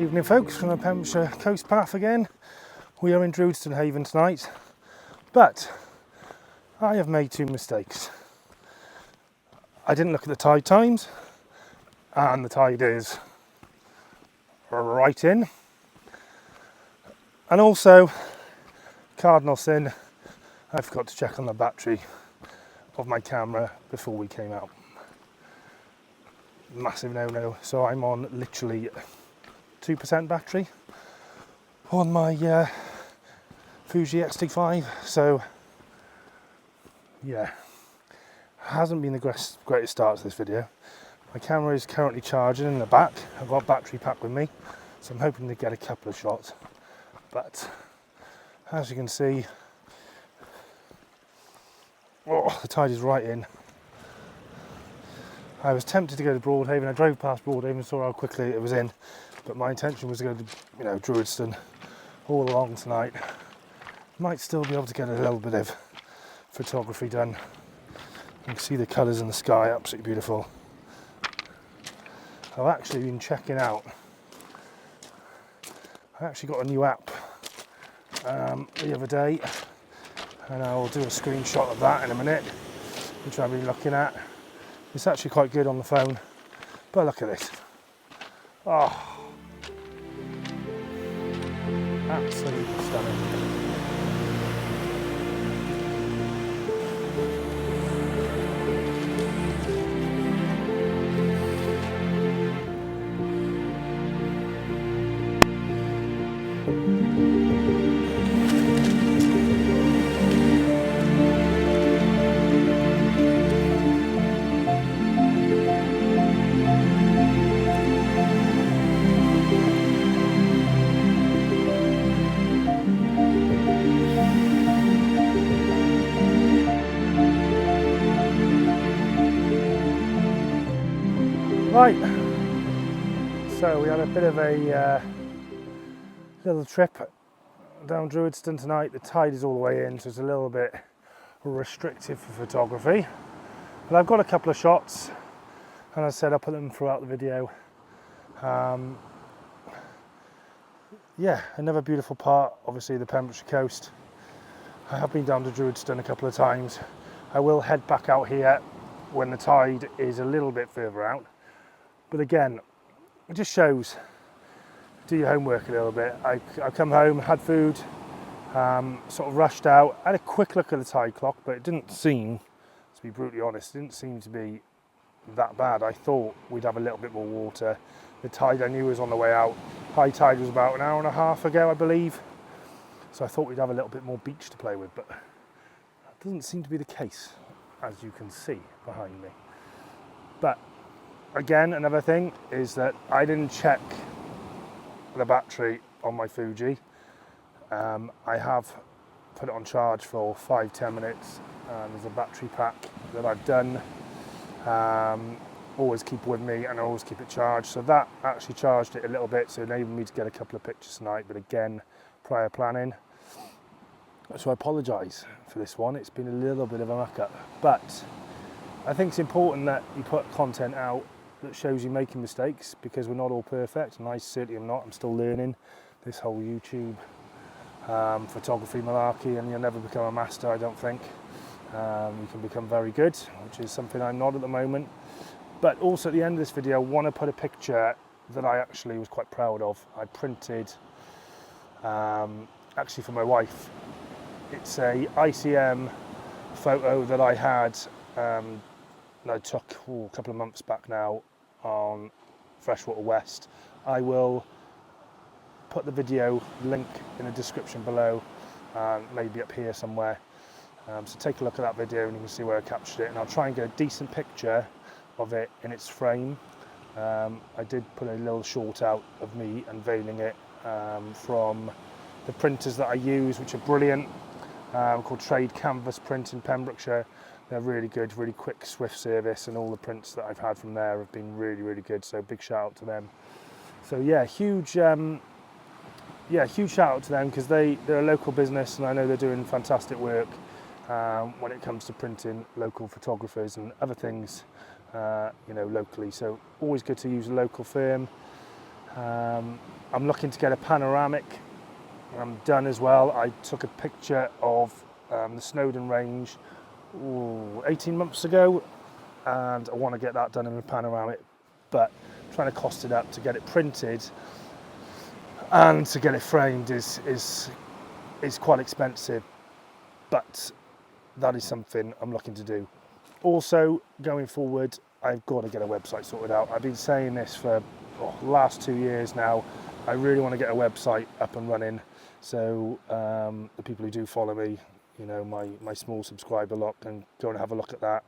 Evening folks, from the Pembrokeshire Coast Path again. We are in Druidstone Haven tonight, but I have made two mistakes. I didn't look at the tide times, and the tide is right in. And also, cardinal sin, I forgot to check on the battery of my camera before we came out. Massive no-no, so I'm on literally 2% battery on my Fuji X-T5, so yeah, hasn't been the greatest start to this video. My camera is currently charging in the back. I've got a battery pack with me, so I'm hoping to get a couple of shots, but as you can see, oh, the tide is right in. I was tempted to go to Broadhaven. I drove past Broadhaven and saw how quickly it was in, but my intention was to go to, Druidstone all along tonight. Might still be able to get a little bit of photography done. You can see the colours in the sky, absolutely beautiful. I've actually been checking out, I actually got a new app the other day, and I'll do a screenshot of that in a minute, which I've been looking at. It's actually quite good on the phone, but look at this. Oh, absolutely stunning. Right, so we had a bit of a little trip down Druidstone tonight. The tide is all the way in, so it's a little bit restrictive for photography. But I've got a couple of shots, and as I said, I'll put them throughout the video. Yeah, another beautiful part, obviously, the Pembrokeshire coast. I have been down to Druidstone a couple of times. I will head back out here when the tide is a little bit further out. But again, it just shows, do your homework a little bit. I come home, had food, sort of rushed out, had a quick look at the tide clock, but it didn't seem, to be brutally honest, it didn't seem to be that bad. I thought we'd have a little bit more water. The tide I knew was on the way out. High tide was about an hour and a half ago, I believe. So I thought we'd have a little bit more beach to play with, but that doesn't seem to be the case, as you can see behind me. But again, another thing is that I didn't check the battery on my Fuji. I have put it on charge for 5-10 minutes, and there's a battery pack that I've done. Always keep with me, and I always keep it charged. So that actually charged it a little bit, so it enabled me to get a couple of pictures tonight, but again, prior planning. So I apologise for this one. It's been a little bit of a muck-up, but I think it's important that you put content out that shows you making mistakes, because we're not all perfect, and I certainly am not. I'm still learning this whole YouTube photography malarkey, and you'll never become a master, I don't think. You can become very good, which is something I'm not at the moment. But also at the end of this video, I want to put a picture that I actually was quite proud of. I printed, actually for my wife. It's a ICM photo that I had, that I took a couple of months back now on Freshwater West. I will put the video link in the description below, maybe up here somewhere. So take a look at that video and you can see where I captured it, and I'll try and get a decent picture of it in its frame. I did put a little short out of me unveiling it from the printers that I use, which are brilliant, called Trade Canvas Print in Pembrokeshire. They're really good, really quick, swift service, and all the prints that I've had from there have been really, really good. So big shout out to them. So yeah, huge shout out to them, because they're a local business, and I know they're doing fantastic work when it comes to printing local photographers and other things, locally. So always good to use a local firm. I'm looking to get a panoramic done as well. I took a picture of the Snowdon Range 18 months ago, and I want to get that done in a panoramic, but trying to cost it up to get it printed and to get it framed is quite expensive, but that is something I'm looking to do. Also, going forward, I've got to get a website sorted out. I've been saying this for the last 2 years now. I really want to get a website up and running, so the people who do follow me, you know, my small subscriber lot, can go and have a look at that,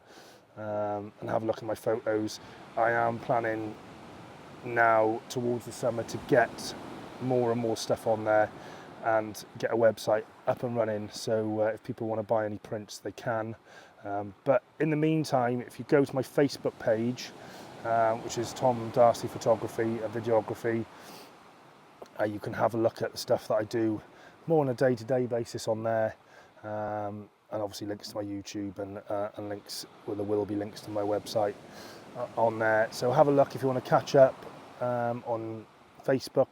and have a look at my photos. I am planning now towards the summer to get more and more stuff on there and get a website up and running, so if people want to buy any prints, they can. But in the meantime, if you go to my Facebook page, which is Tom Darcy Photography and Videography, you can have a look at the stuff that I do more on a day-to-day basis on there, and obviously links to my YouTube and links, well, there will be links to my website on there. So have a look if you want to catch up on Facebook,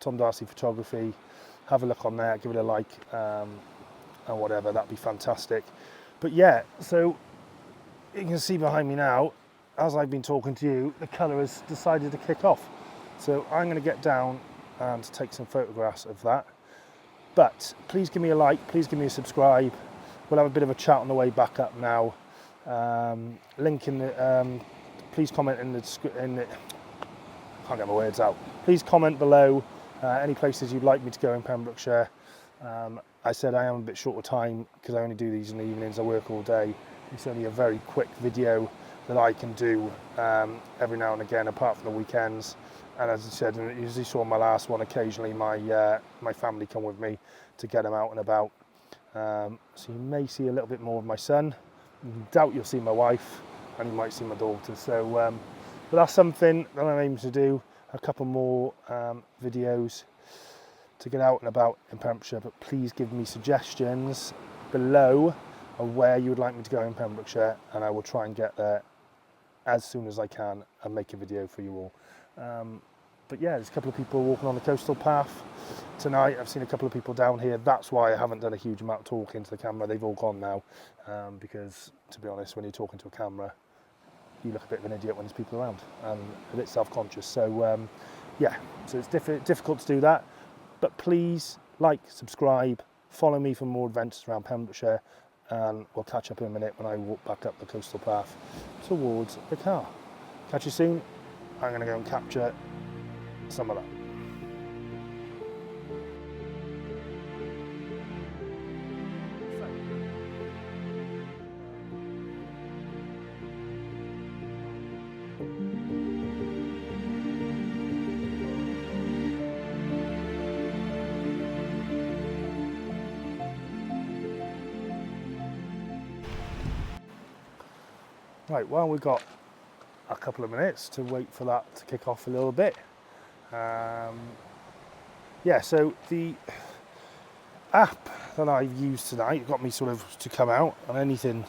Tom Darcy Photography. Have a look on there, give it a like, and whatever, that'd be fantastic. But yeah, so you can see behind me now, as I've been talking to you, the colour has decided to kick off. So I'm going to get down and take some photographs of that. But please give me a like, please give me a subscribe. We'll have a bit of a chat on the way back up now. Link in the, please comment in the, can't get my words out. Please comment below any places you'd like me to go in Pembrokeshire. I said I am a bit short of time because I only do these in the evenings, I work all day. It's only a very quick video that I can do every now and again, apart from the weekends. And as I said, and as you saw in my last one, occasionally my family come with me to get them out and about. So you may see a little bit more of my son. I doubt you'll see my wife, and you might see my daughter. So, but that's something that I'm aiming to do. A couple more videos to get out and about in Pembrokeshire, but please give me suggestions below of where you would like me to go in Pembrokeshire, and I will try and get there as soon as I can and make a video for you all. But yeah, there's a couple of people walking on the coastal path tonight. I've seen a couple of people down here. That's why I haven't done a huge amount of talking to the camera. They've all gone now, because to be honest, when you're talking to a camera, you look a bit of an idiot when there's people around, and a bit self-conscious. So yeah, so it's difficult to do that. But please like, subscribe, follow me for more adventures around Pembrokeshire, and we'll catch up in a minute when I walk back up the coastal path towards the car. Catch you soon. I'm going to go and capture some of that. Right, well, we've got a couple of minutes to wait for that to kick off a little bit. Yeah, so the app that I've used tonight got me sort of to come out, and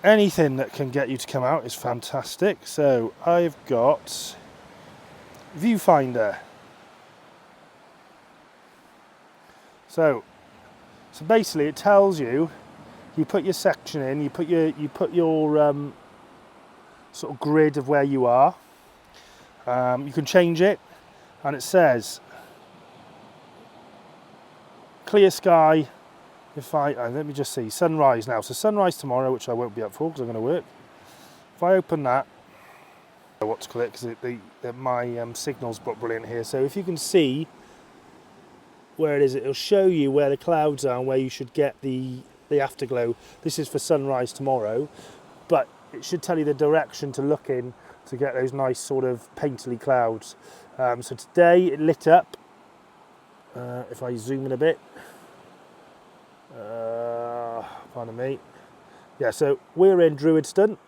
anything that can get you to come out is fantastic. So I've got Viewfinder. So basically it tells you, you put your section in, you put your sort of grid of where you are. You can change it, and it says clear sky. If let me just see, sunrise now. So sunrise tomorrow, which I won't be up for because I'm going to work. If I open that, what to call it, because my signal's not brilliant here. So if you can see where it is, it'll show you where the clouds are and where you should get the afterglow. This is for sunrise tomorrow, but it should tell you the direction to look in to get those nice sort of painterly clouds. So today it lit up. If I zoom in a bit, pardon me. Yeah, so we're in Druidstone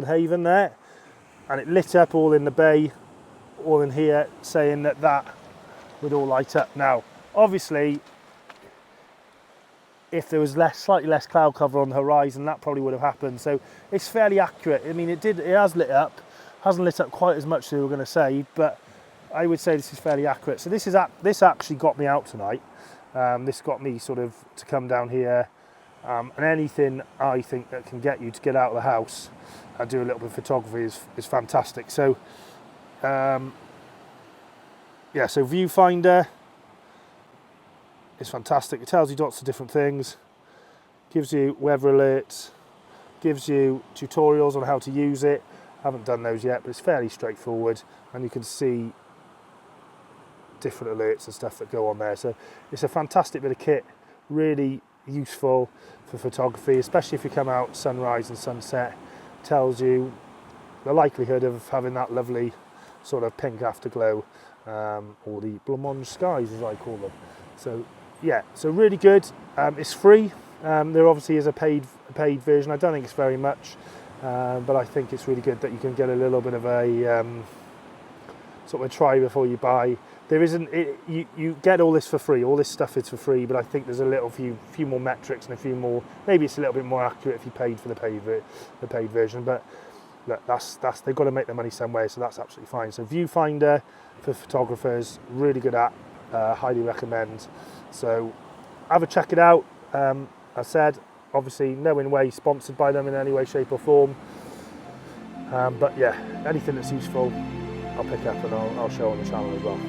Haven there, and it lit up all in the bay, all in here, saying that would all light up. Now, obviously, if there was slightly less cloud cover on the horizon, that probably would have happened. So it's fairly accurate. I mean, it has lit up, hasn't lit up quite as much as we were going to say, but I would say this is fairly accurate. So this actually got me out tonight. This got me sort of to come down here, and anything I think that can get you to get out of the house and do a little bit of photography is fantastic. So yeah, so viewfinder is fantastic. It tells you lots of different things, gives you weather alerts, gives you tutorials on how to use it. I haven't done those yet, but it's fairly straightforward, and you can see different alerts and stuff that go on there. So it's a fantastic bit of kit, really useful for photography, especially if you come out sunrise and sunset. Tells you the likelihood of having that lovely sort of pink afterglow, or the blancmange skies as I call them. So yeah, so really good. It's free. There obviously is a paid version. I don't think it's very much, but I think it's really good that you can get a little bit of a sort of a try before you buy. There isn't, you get all this for free, all this stuff is for free, but I think there's a few more metrics and a few more, maybe it's a little bit more accurate if you paid for the paid version, but look, that's they've got to make their money somewhere, so that's absolutely fine. So viewfinder for photographers, really good app, highly recommend. So have a check it out. I said, obviously no in way sponsored by them in any way, shape or form, but yeah, anything that's useful I'll pick up and I'll show on the channel as well.